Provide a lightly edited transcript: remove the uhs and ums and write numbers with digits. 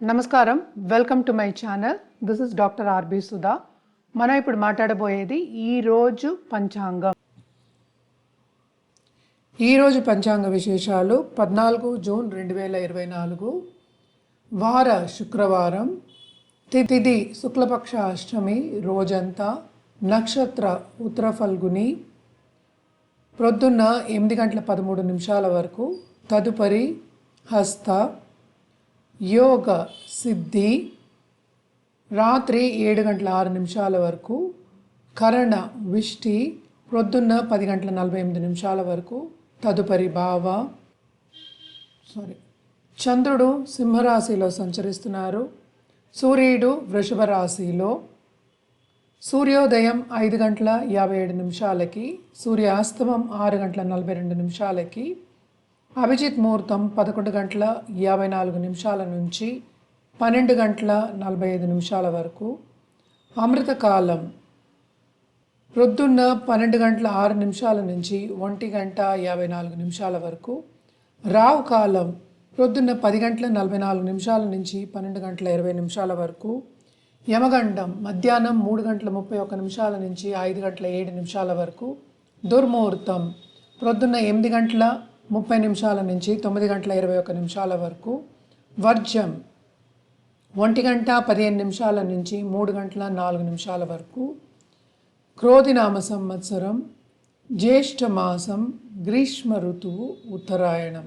నమస్కారం, welcome to my channel. This is doctor R B Sudha. మనం ఇప్పుడు మాట్లాడబోయేది ఈరోజు పంచాంగం. ఈరోజు పంచాంగ విశేషాలు 14 జూన్ 2024, వార శుక్రవారం, తిథి శుక్లపక్ష అష్టమి, రోజంతా, నక్షత్ర ఉత్తర ఫల్గుని, ప్రొద్దున్న 8:13 వరకు, తదుపరి హస్త, యోగ సిద్ధి, రాత్రి 7:06 వరకు, కరణ విష్టి, ప్రొద్దున్న 10:48 వరకు, తదుపరి భావ. చంద్రుడు సింహరాశిలో సంచరిస్తున్నారు. సూర్యుడు వృషభ రాశిలో. సూర్యోదయం 5:57, సూర్యాస్తమం 6:42, అభిజిత్ ముహూర్తం 11:54 నుంచి 12:45 వరకు, అమృతకాలం ప్రొద్దున్న 12:06 నుంచి 1:54 వరకు, రావు కాలం ప్రొద్దున్న 10:44 నుంచి 12:20 వరకు, యమగండం మధ్యాహ్నం 3:31 నుంచి 5:07 వరకు, దుర్ముహూర్తం ప్రొద్దున్న 8:30 నుంచి 9:21 వరకు, వర్జం 1:15 నుంచి 3:04 వరకు, క్రోధినామ సంవత్సరం, జ్యేష్ఠ మాసం, గ్రీష్మ ఋతువు, ఉత్తరాయణం.